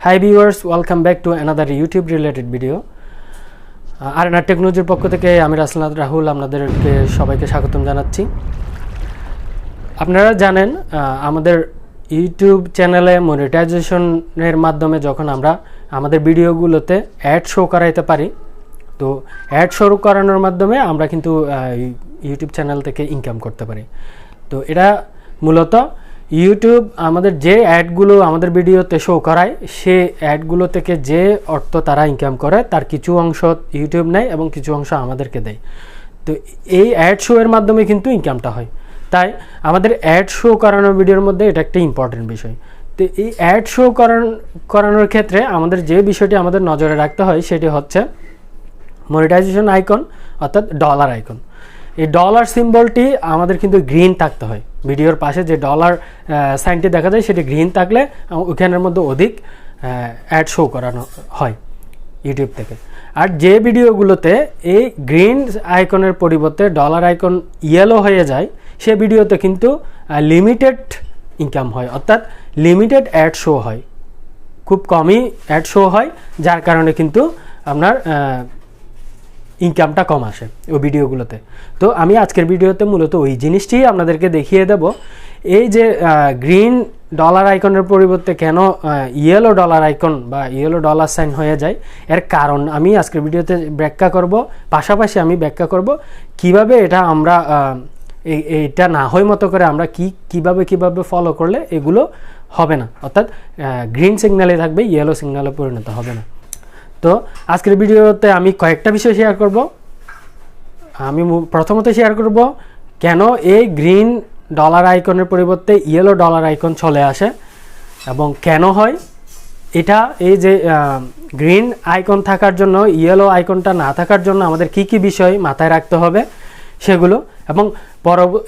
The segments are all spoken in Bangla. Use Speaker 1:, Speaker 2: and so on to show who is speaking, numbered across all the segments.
Speaker 1: Hi viewers, welcome back to another YouTube related video. RNR Technology পক্ষ থেকে আমি রাহুল আপনাদেরকে সবাইকে স্বাগতম জানাচ্ছি। আপনারা জানেন আমাদের ইউটিউব চ্যানেলে মনিটাইজেশনের মাধ্যমে যখন আমরা আমাদের ভিডিওগুলোতে অ্যাড শো করাইতে পারি, তো অ্যাড শো করানোর মাধ্যমে আমরা কিন্তু ইউটিউব চ্যানেল থেকে ইনকাম করতে পারি। তো এটা মূলত ইউটিউব আমাদের যে অ্যাডগুলো আমাদের ভিডিওতে শো করায় সে অ্যাডগুলো থেকে যে অর্থ তারা ইনকাম করে তার কিছু অংশ ইউটিউব নেয় এবং কিছু অংশ আমাদেরকে দেয়। তো এই অ্যাড শো এর মাধ্যমে কিন্তু ইনকামটা হয়। তাই আমাদের অ্যাড শো করানোর ভিডিওর মধ্যে এটা একটা ইম্পর্টেন্ট বিষয়। তো এই অ্যাড শো করানোর ক্ষেত্রে আমাদের যে বিষয়টি আমাদের নজরে রাখতে হয় সেটি হচ্ছে মনিটাইজেশন আইকন, অর্থাৎ ডলার আইকন। এই ডলার সিম্বলটি আমাদের কিন্তু গ্রিন থাকতে হয়। ভিডিওর পাশে যে ডলার সাইনটি দেখা যায় সেটি গ্রিন থাকলে ওখানের মধ্যে অধিক অ্যাড শো করানো হয় ইউটিউব থেকে। আর যে ভিডিওগুলোতে এই গ্রিন আইকনের পরিবর্তে ডলার আইকন ইয়েলো হয়ে যায় সে ভিডিওতে কিন্তু লিমিটেড ইনকাম হয়, অর্থাৎ লিমিটেড অ্যাড শো হয়, খুব কমই অ্যাড শো হয়, যার কারণে কিন্তু আপনার ইনকামটা কম আসে ওই ভিডিওগুলোতে। তো আমি আজকের ভিডিওতে মূলত ওই জিনিসটি আপনাদেরকে দেখিয়ে দেব, এই যে গ্রিন ডলার আইকনের পরিবর্তে কেন ইয়েলো ডলার আইকন বা ইয়েলো ডলার সাইন হয়ে যায় এর কারণ আমি আজকের ভিডিওতে ব্যাখ্যা করব। পাশাপাশি আমি ব্যাখ্যা করব কিভাবে এটা আমরা এইটা না হয় মতো করে আমরা কিভাবে ফলো করলে এগুলো হবে না, অর্থাৎ গ্রিন সিগন্যালে থাকবে, ইয়েলো সিগন্যালে পরিণত হবে না। তো আজকের ভিডিওতে আমি কয়েকটা বিষয় শেয়ার করব। আমি প্রথমত শেয়ার করব কেন এই গ্রিন ডলার আইকনের পরিবর্তে ইয়েলো ডলার আইকন চলে আসে এবং কেন হয় এটা। এই যে গ্রিন আইকন থাকার জন্য ইয়েলো আইকনটা না থাকার জন্য আমাদের কি বিষয় মাথায় রাখতে হবে সেগুলো, এবং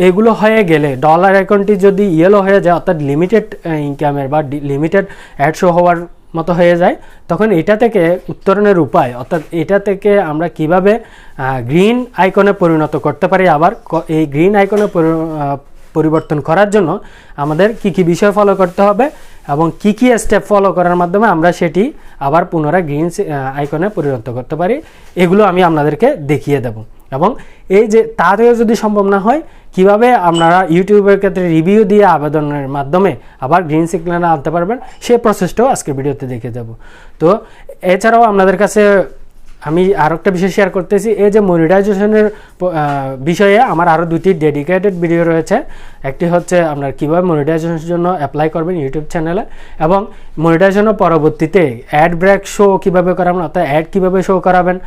Speaker 1: এগুলো হয়ে গেলে ডলার আইকনটি যদি ইয়েলো হয়ে যায়, অর্থাৎ লিমিটেড ইনকামের বা লিমিটেড অ্যাড শো হওয়ার মতো হয়ে যায়, তখন এটা থেকে উত্তরণের উপায়, অর্থাৎ এটা থেকে আমরা কিভাবে গ্রিন আইকনে পরিণত করতে পারি। আবার এই গ্রিন আইকনে পরিবর্তন করার জন্য আমাদের কি বিষয় ফলো করতে হবে এবং কি স্টেপ ফলো করার মাধ্যমে আমরা সেটি আবার পুনরায় গ্রিন আইকনে পরিণত করতে পারি, এগুলো আমি আপনাদেরকে দেখিয়ে দেব। এবং এই যে তাতেও যদি সম্ভব না হয় কিভাবে আপনারা ইউটিউবের ক্ষেত্রে রিভিউ দিয়ে আবেদনের মাধ্যমে আবার গ্রিন সিগন্যাল আনতে পারবেন সেই প্রসেসটাও আজকের ভিডিওতে দেখে যাব। তো এছাড়াও আপনাদের কাছে আমি আরও একটা বিষয় শেয়ার করতেছি, এই যে মনিটাইজেশনের বিষয়ে আমার আরও দুটি ডেডিকেটেড ভিডিও রয়েছে। একটি হচ্ছে আপনার কীভাবে মনিটাইজেশনের জন্য অ্যাপ্লাই করবেন ইউটিউব চ্যানেলে, এবং মনিটাইজেশনের পরবর্তীতে অ্যাড ব্রেক শো কীভাবে করাবেন, অর্থাৎ অ্যাড কীভাবে শো করাবেন,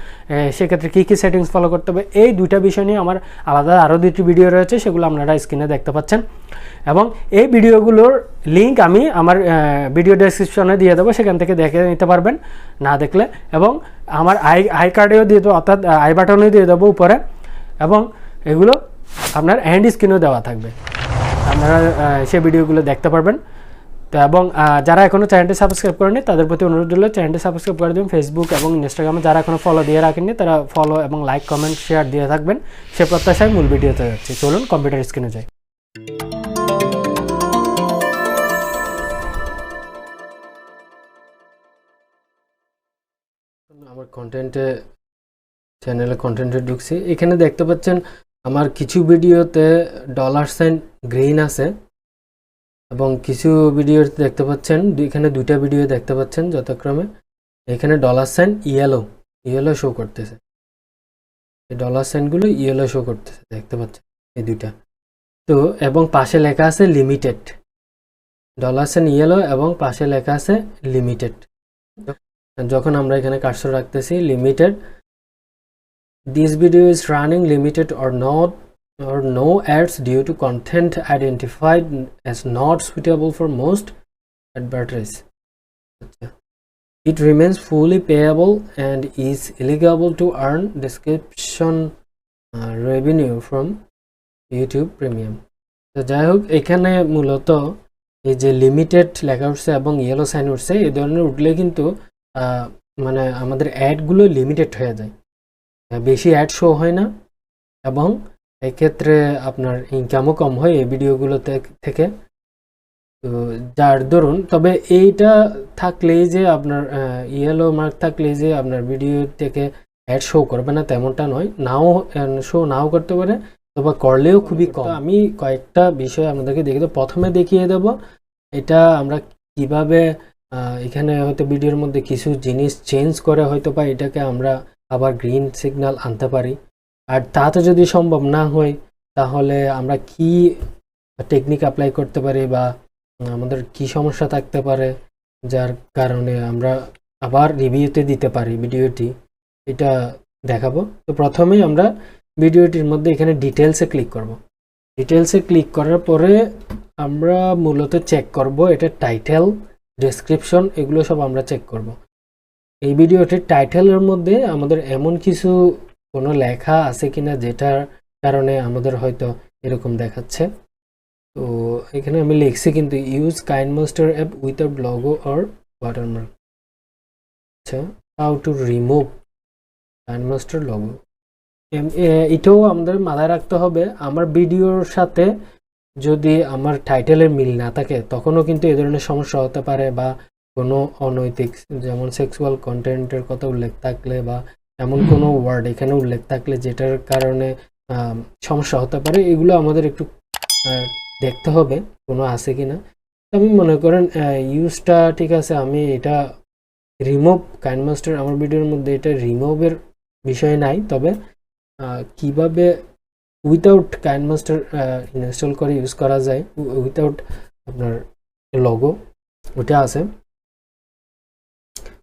Speaker 1: সেক্ষেত্রে কী সেটিংস ফলো করতে হবে, এই দুইটা বিষয় নিয়ে আমার আলাদা আরও দুটি ভিডিও রয়েছে, সেগুলো আপনারা স্ক্রিনে দেখতে পাচ্ছেন। এবং এই ভিডিওগুলোর লিঙ্ক আমি আমার ভিডিও ডেসক্রিপশনে দিয়ে দেবো, সেখান থেকে দেখে নিতে পারবেন না দেখলে, এবং আমার আই কার্ডেও দিয়ে দেবো, অর্থাৎ আই বাটনেও দিয়ে দেবো উপরে, এবং এগুলো আপনার হ্যান্ড স্ক্রিনেও দেওয়া থাকবে, আপনারা সেই ভিডিওগুলো দেখতে পারবেন। তো এবং যারা এখনও চ্যানেলটি সাবস্ক্রাইব করেনি তাদের প্রতি অনুরোধ হলো চ্যানেলটি সাবস্ক্রাইব করে দেবেন। ফেসবুক এবং ইনস্টাগ্রামে যারা এখনও ফলো দিয়ে রাখেননি তারা ফলো এবং লাইক, কমেন্ট, শেয়ার দিয়ে থাকবেন। সে প্রত্যাশায় মূল ভিডিওতে যাচ্ছি। চলুন কম্পিউটার স্ক্রিনে যাই। আমার চ্যানেলে কন্টেন্টে ঢুকছি, এখানে দেখতে পাচ্ছেন আমার কিছু ভিডিওতে ডলার সাইন গ্রিন আছে এবং কিছু ভিডিও দেখতে পাচ্ছেন, এখানে দুইটা ভিডিও দেখতে পাচ্ছেন যথাক্রমে এখানে ডলার সাইন ইয়েলো শো করতেছে। এই ডলার সাইনগুলো ইয়েলো শো করতেছে, দেখতে পাচ্ছেন এই দুইটা। তো এবং পাশে লেখা আছে লিমিটেড, ডলার সাইন ইয়েলো এবং পাশে লেখা আছে লিমিটেড। যখন আমরা এখানে কার্সর রাখতেছি limited, this video is running limited or no ads due to content identified as not suitable for most advertisers. It remains fully payable and is eligible to earn description revenue from YouTube Premium. তো যাই হোক, এখানে মূলত এই যে লিমিটেড লেখা উঠছে এবং ইয়েলো সাইন উঠছে, এই ধরনের উঠলে কিন্তু মানে আমাদের অ্যাডগুলো লিমিটেড হয়ে যায়, বেশি অ্যাড শো হয় না, এবং এক্ষেত্রে আপনার ইনকামও কম হয় এই ভিডিওগুলো থেকে। তো যার ধরুন, তবে এইটা থাকলেই যে আপনার ইয়েলো মার্ক থাকলেই যে আপনার ভিডিও থেকে অ্যাড শো করবে না তেমনটা নয়, নাও শো নাও করতে পারে, তবে করলেও খুবই কম। আমি কয়েকটা বিষয় আপনাদেরকে দেখিয়ে দেবো। প্রথমে দেখিয়ে দেব এটা আমরা কিভাবে এখানে হয়তো ভিডিওর মধ্যে কিছু জিনিস চেঞ্জ করে হয়তো বা এটাকে আমরা আবার গ্রিন সিগন্যাল আনতে পারি। আর তাতে যদি সম্ভব না হয় তাহলে আমরা কি টেকনিক অ্যাপ্লাই করতে পারি বা আমাদের কি সমস্যা থাকতে পারে যার কারণে আমরা আবার রিভিউতে দিতে পারি ভিডিওটি, এটা দেখাবো। তো প্রথমেই আমরা ভিডিওটির মধ্যে এখানে ডিটেলসে ক্লিক করব। ডিটেলসে ক্লিক করার পরে আমরা মূলত চেক করব এটা টাইটেল, ডেসক্রিপশন, এগুলো সব আমরা চেক করব। এই ভিডিওটির টাইটেলের মধ্যে আমাদের এমন কিছু কোনো লেখা আছে কিনা যেটার কারণে আমাদের হয়তো এরকম দেখাচ্ছে। তো এখানে আমি লিখছি কিন্তু use KineMaster app without logo or watermark. আচ্ছা, how to remove KineMaster logo, এটাও আমাদের মাথায় রাখতে হবে। আমার ভিডিওর সাথে যদি আমার টাইটেলের মিল না থাকে তখনও কিন্তু এই ধরনের সমস্যা হতে পারে, বা কোনো অনৈতিক যেমন সেক্সুয়াল কন্টেন্টের কথা উল্লেখ থাকলে বা এমন কোনো ওয়ার্ড এখানে উল্লেখ থাকলে যেটার কারণে সমস্যা হতে পারে, এগুলো আমাদের একটু দেখতে হবে কোনো আছে কিনা। আমি মনে করেন ইউজটা ঠিক আছে, আমি এটা রিমুভ কাইনমাস্টার আমার ভিডিওর মধ্যে এটা রিমুভের বিষয় নাই, তবে কিভাবে উইথাউট কাইনমাস্টার ইনস্টল করে ইউজ করা যায় উইথাউট আপনার লোগো, ওটা আছে।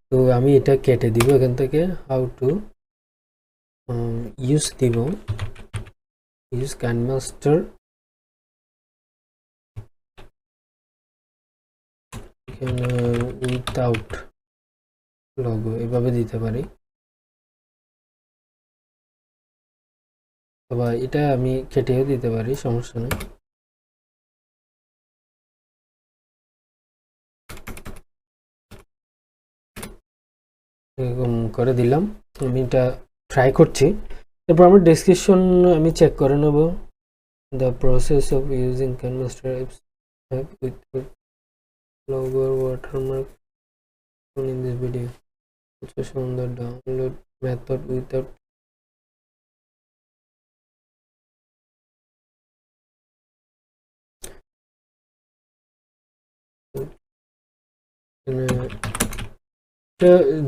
Speaker 1: তো আমি এটা কেটে দিব এখান থেকে, হাউ টু ইউজ দিব, ইউজ কাইনমাস্টার এখানে উইথাউট লোগো এভাবে দিতে পারি, বা এটা আমি কেটেও দিতে পারি, সমস্যা নেই। এরকম করে দিলাম, আমি এটা ট্রাই করছি। এরপর আমার ডেসক্রিপশন আমি চেক করে নেব। The process of using KineMaster app with logo or watermark in this video. Also shown the download method without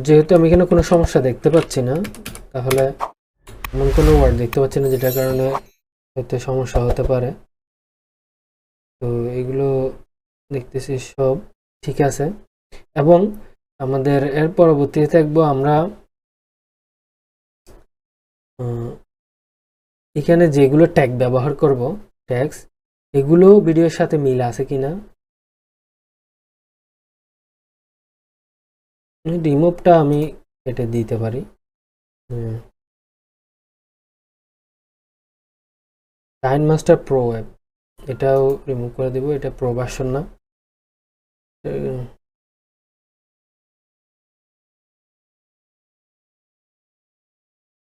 Speaker 1: যেহেতু আমি এখানে কোনো সমস্যা দেখতে পাচ্ছি না, তাহলে এমন কোনো ওয়ার্ড দেখতে পাচ্ছি না যেটার কারণে হয়তো সমস্যা হতে পারে। তো এগুলো দেখতেছি সব ঠিক আছে। এবং আমাদের এর পরবর্তীতে দেখবো আমরা এখানে যেগুলো ট্যাগ ব্যবহার করব, ট্যাগস, এগুলো ভিডিওর সাথে মিল আছে কিনা। রিমুভটা আমি কেটে দিতে পারি, কাইনমাস্টার প্রো অ্যাপ এটাও রিমুভ করে দিব, এটা প্রো ভার্সন না।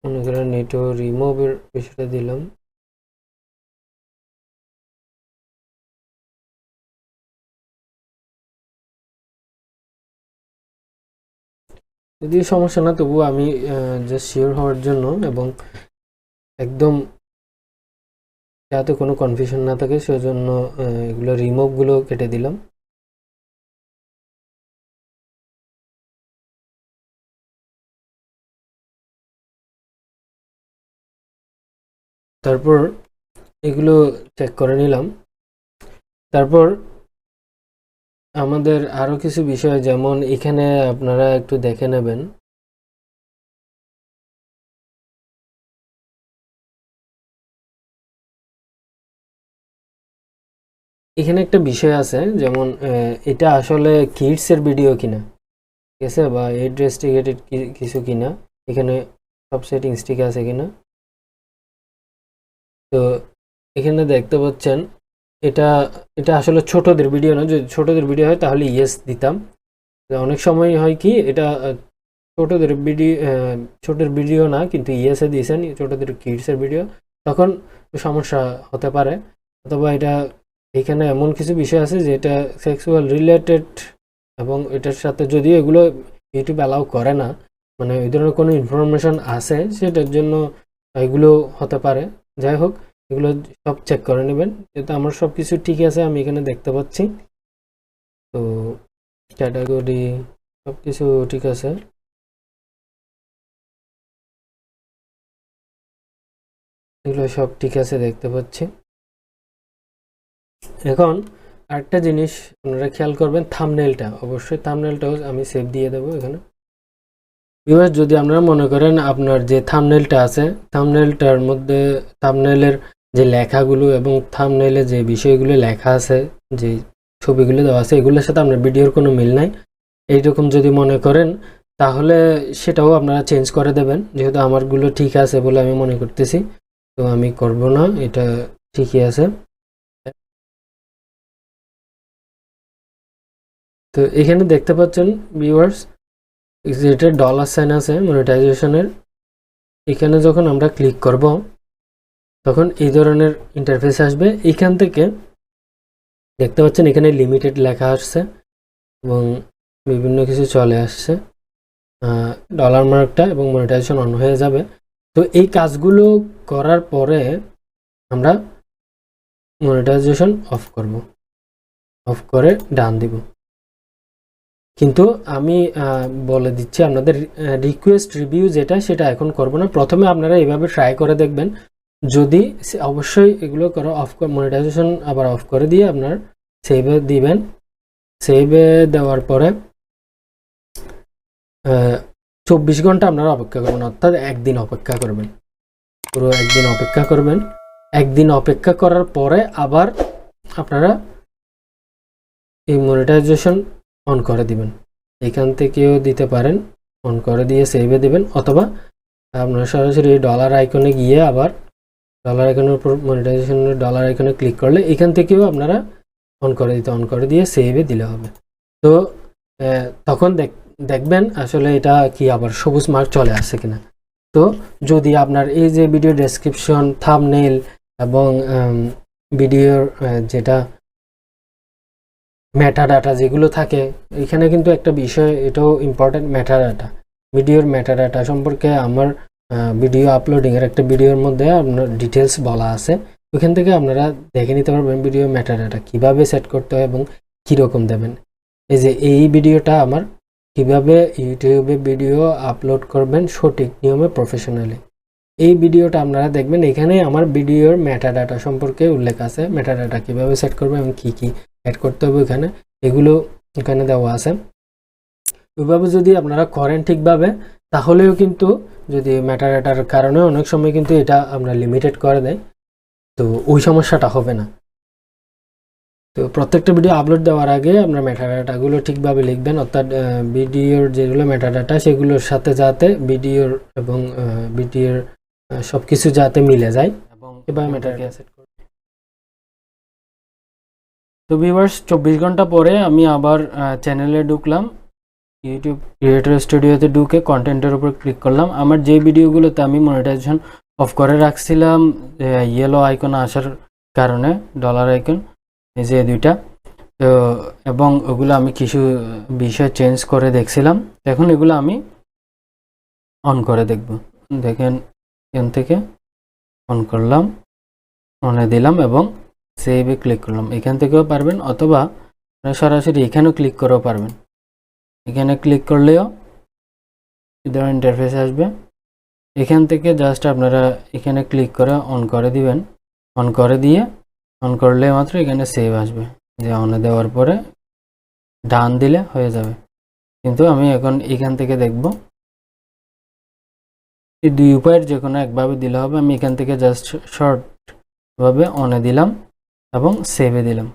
Speaker 1: মনে করেন এটা রিমুভের বিষয়টা দিলাম। যদিও সমস্যা না, তবুও আমি জাস্ট শিওর হওয়ার জন্য এবং একদম যাতে কোনো কনফিউশন না থাকে সেজন্য এগুলো রিমুভগুলো কেটে দিলাম। তারপর এগুলো চেক করে নিলাম। তারপর আমাদের আরো কিছু বিষয়, যেমন এখানে আপনারা একটু দেখে নেবেন, এখানে একটা বিষয় আছে, যেমন এটা আসলে কিডস এর ভিডিও কিনা, ঠিক আছে, বা এজ রেস্ট্রিক্টেড কিছু কিনা, এখানে সব সেটিংস ঠিক আছে কিনা। তো এখানে দেখতে পাচ্ছেন এটা এটা আসলে ছোটদের ভিডিও না, যদি ছোটদের ভিডিও হয় তাহলে ইয়েস দিতাম। অনেক সময় হয় কি এটা ছোটদের ভিডিও, ছোটের ভিডিও না কিন্তু ইয়েসে দিয়েছেন ছোটদের কিডসের ভিডিও, তখন সমস্যা হতে পারে। অথবা এটা এখানে এমন কিছু বিষয় আছে যেটা সেক্সুয়াল রিলেটেড, এবং এটার সাথে যদিও এগুলো ইউটিউব অ্যালাউ করে না, মানে ওই ধরনের কোনো ইনফরমেশন আছে সেটার জন্য এগুলো হতে পারে। যাই হোক, এগুলো সব চেক করে নেবেন। যেহেতু আমার সব কিছু ঠিক আছে, আমি এখানে দেখতে পাচ্ছি, তো ক্যাটাগরি সব কিছু ঠিক আছে। এগুলো সব ঠিক আছে দেখতে পাচ্ছি। এখন আরেকটা জিনিস আপনারা খেয়াল করবেন, থাম্বনেলটা, অবশ্যই থাম্বনেলটাও আমি সেভ দিয়ে দেবো এখানে। ভিউয়ার্স, যদি আপনারা মনে করেন আপনার যে থাম্বনেলটা আছে, থাম্বনেলটার মধ্যে থাম্বনেলের যে লেখাগুলো এবং থাম্বনেলে যে বিষয়গুলো লেখা আছে, যে ছবিগুলো দেওয়া আছে, এগুলোর সাথে আপনার ভিডিওর কোনো মিল নাই, এইরকম যদি মনে করেন, তাহলে সেটাও আপনারা চেঞ্জ করে দেবেন। যেহেতু আমারগুলো ঠিক আছে বলে আমি মনে করতেছি, তো আমি করব না, এটা ঠিকই আছে। তো এখানে দেখতে পাচ্ছেন ভিউয়ার্স, যেটা ডলার সাইন আছে মনিটাইজেশনের, এখানে যখন আমরা ক্লিক করব তখন এই ধরনের ইন্টারফেস আসবে। এখান থেকে দেখতে পাচ্ছেন এখানে লিমিটেড লেখা আসছে এবং বিভিন্ন কিছু চলে আসছে, ডলার মার্কটা, এবং মনিটাইজেশন অন হয়ে যাবে। তো এই কাজগুলো করার পরে আমরা মনিটাইজেশন অফ করব, অফ করে ডান দিব। কিন্তু আমি বলে দিচ্ছি আপনাদের, রিকোয়েস্ট রিভিউ যেটা, সেটা এখন করব না। প্রথমে আপনারা এইভাবে ট্রাই করে দেখবেন, যদি অবশ্যই এগুলো করে অফ, মনিটাইজেশন আবার অফ করে দিয়ে আপনার সেভে দিবেন। সেভে দেওয়ার পরে 24 ঘন্টা আপনারা অপেক্ষা করবেন, অর্থাৎ একদিন অপেক্ষা করবেন, পুরো একদিন অপেক্ষা করবেন। একদিন অপেক্ষা করার পরে আবার আপনারা এই মনিটাইজেশন অন করে দিবেন। এখান থেকেও দিতে পারেন, অন করে দিয়ে সেভে দিবেন, অথবা আপনারা সরাসরি ডলার আইকনে গিয়ে আবার ডলার আইকনের উপর মনিটাইজেশনের ডলার আইকনে ক্লিক করলে এখান থেকেও আপনারা অন করে দিয়ে সেভে দিলে হবে। তো তখন দেখবেন আসলে এটা কি আবার সবুজ মার্ক চলে আসছে কিনা। তো যদি আপনার এই যে ভিডিও ডেসক্রিপশন, থাম্বনেল এবং ভিডিওর যেটা মেটা ডাটা যেগুলো থাকে, এখানে কিন্তু একটা বিষয়, এটাও ইম্পর্টেন্ট, মেটা ডাটা। ভিডিওর মেটা ডাটা সম্পর্কে আমার ভিডিও আপলোডিংয়ের একটা ভিডিওর মধ্যে আপনার ডিটেলস বলা আছে, ওইখান থেকে আপনারা দেখে নিতে পারবেন ভিডিও মেটা ডাটা কীভাবে সেট করতে হয় এবং কীরকম দেবেন। এই যে এই ভিডিওটা আমার, কিভাবে ইউটিউবে ভিডিও আপলোড করবেন সঠিক নিয়মে, প্রফেশনালি, এই ভিডিওটা আপনারা দেখবেন। এখানে আমার ভিডিওর মেটা ডাটা সম্পর্কে উল্লেখ আছে, মেটা ডাটা কীভাবে সেট করবে এবং কী কী অ্যাড করতে হবে এখানে, এগুলো এখানে দেওয়া আছে। ওইভাবে যদি আপনারা করেন ঠিকভাবে, তাহলেও কিন্তু, যদি মেটা ডাটার কারণে অনেক সময় কিন্তু এটা আমরা লিমিটেড করে দেয়, তো ওই সমস্যাটা হবে না। তো প্রত্যেকটা ভিডিও আপলোড দেওয়ার আগে আপনার মেটাডাটাগুলো ঠিকভাবে লিখবেন, অর্থাৎ ভিডিওর যেগুলো মেটাডাটা সেগুলোর সাথে যাতে ভিডিওর এবং ভিডিওর সব কিছু যাতে মিলে যায়, এবং এবার মেটাডাটা সেট করব। তো ভিউয়ার্স, 24 ঘন্টা পরে আমি আবার চ্যানেলে ঢুকলাম, ইউটিউব ক্রিয়েটর স্টুডিওতে ঢুকে কন্টেন্টের উপর ক্লিক করলাম। আমার যে ভিডিওগুলোতে আমি মনিটাইজেশন অফ করে রাখছিলাম ইয়েলো আইকন আসার কারণে, ডলার আইকন, এই যে দুইটা, তো এবং ওগুলো আমি কিছু বিষয় চেঞ্জ করে দেখছিলাম, এখন এগুলো আমি অন করে দেখব। দেখেন, এখান থেকে অন করলাম, অনে দিলাম এবং সেভে ক্লিক করলাম। এখান থেকেও পারবেন, অথবা সরাসরি এখানেও ক্লিক করেও পারবেন। এখানে ক্লিক করলেও ধরনের ইন্টারফেস আসবে। এখান থেকে জাস্ট আপনারা এখানে ক্লিক করে অন করে দিবেন, অন করে দিয়ে অন করলে মাত্র এখানে সেভ আসবে, যে অনে দেওয়ার পরে ডান দিলে হয়ে যাবে। কিন্তু আমি এখন এখান থেকে দেখব, এই দুই উপায়ের যে কোনো একভাবে দিলে হবে। আমি এখান থেকে জাস্ট শর্টভাবে অনে দিলাম এবং সেভে দিলাম,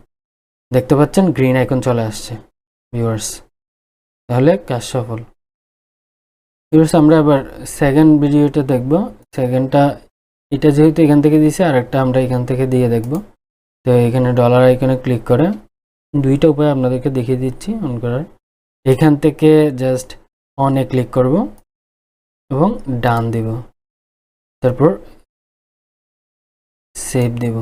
Speaker 1: দেখতে পাচ্ছেন গ্রিন আইকন চলে আসছে ভিউয়ার্স, তাহলে কাজ সফল। ভিউয়ার্স, আমরা এবার সেকেন্ড ভিডিওটা দেখব। সেকেন্ডটা, এটা যেহেতু এখান থেকে দিয়েছে, আর একটা আমরা এখান থেকে দিয়ে দেখব। তো এখানে ডলার আইকনে ক্লিক করে দুইটা উপায় আপনাদেরকে দেখিয়ে দিচ্ছি অন করার। এখান থেকে জাস্ট অনে ক্লিক করব এবং ডান দিব, তারপর সেভ দেব।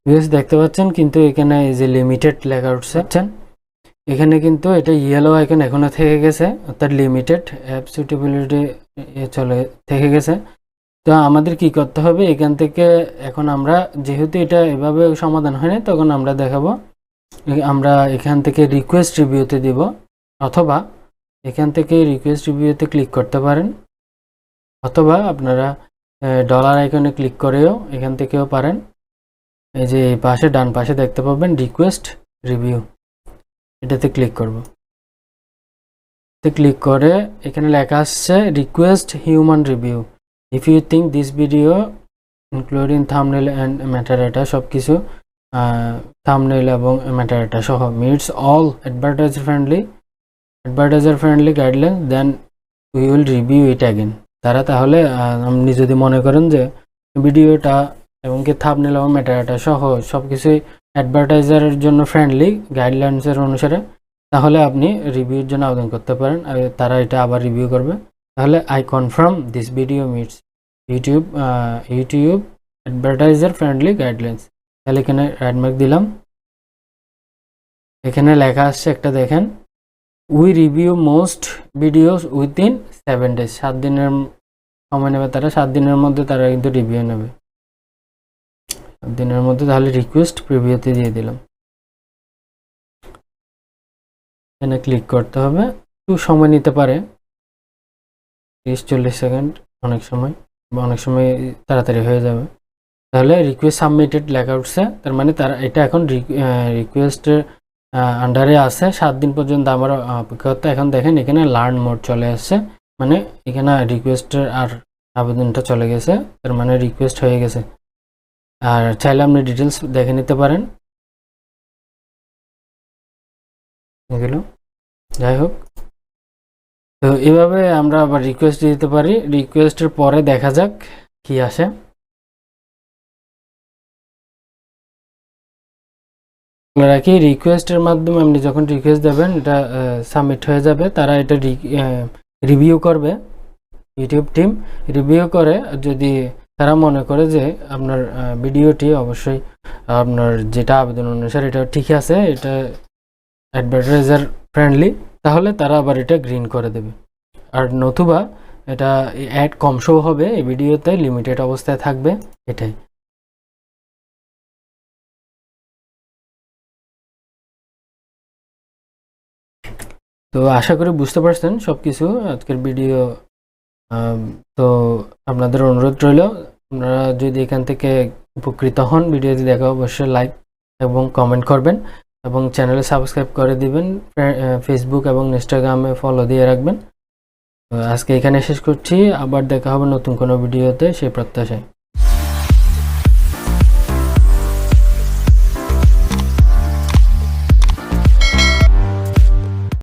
Speaker 1: ভিউজ দেখতে পাচ্ছেন, কিন্তু এখানে এই যে লিমিটেড লেখা উঠছে, এখানে কিন্তু এটা ইয়েলো আইকন এখনো থেকে গেছে, অর্থাৎ লিমিটেড অ্যাপ সুটেবিলিটি চলে থেকে গেছে। তো আমাদের কি করতে হবে, এখান থেকে এখন আমরা যেহেতু এটা এভাবে সমাধান হয়নি, তখন আমরা দেখাবো আমরা এখান থেকে রিকোয়েস্ট রিভিউতে দিব, অথবা এখান থেকে রিকোয়েস্ট রিভিউতে ক্লিক করতে পারেন, অথবা আপনারা ডলার আইকনে ক্লিক করেও এখান থেকেও পারেন। এই যে এই পাশে ডান পাশে দেখতে পাবেন রিকোয়েস্ট রিভিউ, এটাতে ক্লিক করব। ক্লিক করে এখানে লেখা আসছে request human review if you think this video including thumbnail and metadata, সব কিছু থাম্বনেল এবং মেটাডাটা সহ meets all advertiser friendly guideline, then we will review it again. তারা তাহলে আপনি যদি মনে করেন যে ভিডিওটা এবং কি থাম্বনেল এবং মেটাডাটা সহ সব কিছুই অ্যাডভার্টাইজারের জন্য ফ্রেন্ডলি গাইডলাইন্সের অনুসারে, তাহলে আপনি রিভিউর জন্য আবেদন করতে পারেন, তারা এটা আবার রিভিউ করবে। তাহলে I confirm this video meets YouTube advertiser friendly guidelines. তাহলে এখানে রাইট মার্ক দিলাম। এখানে লেখা আসছে একটা দেখেন, we review most videos within 7 days, 7 দিনের সময় নেবে তারা, 7 দিনের মধ্যে তারা কিন্তু রিভিউ নেবে 7 দিনের মধ্যে। তাহলে রিকোয়েস্ট প্রিভিউতে দিয়ে দিলাম, এখানে ক্লিক করতে হবে। একটু সময় নিতে পারে, 30-40 সেকেন্ড, অনেক সময় বা অনেক সময় তাড়াতাড়ি হয়ে যাবে। তাহলে রিকোয়েস্ট সাবমিটেড লেখা উঠছে, তার মানে তারা এটা এখন রিকোয়েস্টের আন্ডারে আছে, 7 দিন পর্যন্ত আমার অপেক্ষা করতে। এখন দেখেন এখানে লার্ন মোড চলে আসছে, মানে এখানে রিকোয়েস্টের আর আবেদনটা চলে গেছে, তার মানে রিকোয়েস্ট হয়ে গেছে। আর চাইলে আপনি ডিটেলস দেখে নিতে পারেন এগুলো। যাই হোক, তো এভাবে আমরা আবার রিকোয়েস্ট দিতে পারি। রিকোয়েস্টের পরে দেখা যাক কি আসে। রাখি রিকোয়েস্টের মাধ্যমে আপনি যখন রিকোয়েস্ট দেবেন, এটা সাবমিট হয়ে যাবে, তারা এটা রিভিউ করবে, ইউটিউব টিম রিভিউ করে। যদি তারা মনে করে যে আপনার ভিডিওটি অবশ্যই আপনার যেটা আবেদন অনুসারে এটা ঠিক আছে, এটা অ্যাডভার্টাইজার ফ্রেন্ডলি, তাহলে তারা আবার এটা গ্রিন করে দেবে। আর নতুবা এটা অ্যাড কম শো হবে, এই ভিডিওতে লিমিটেড অবস্থায় থাকবে, এটাই। তো আশা করি বুঝতে পারছেন সব কিছু আজকের ভিডিও। তো আপনাদের অনুরোধ রইল, আপনারা যদি এখান থেকে উপকৃত হন, ভিডিওটি দেখা অবশ্যই লাইক এবং কমেন্ট করবেন, এবং চ্যানেলে সাবস্ক্রাইব করে দিবেন, ফেসবুক এবং ইনস্টাগ্রামে ফলো দিয়ে রাখবেন। আজকে এখানে শেষ করছি, আবার দেখা হবে নতুন কোনো ভিডিওতে, সেই প্রত্যাশায়।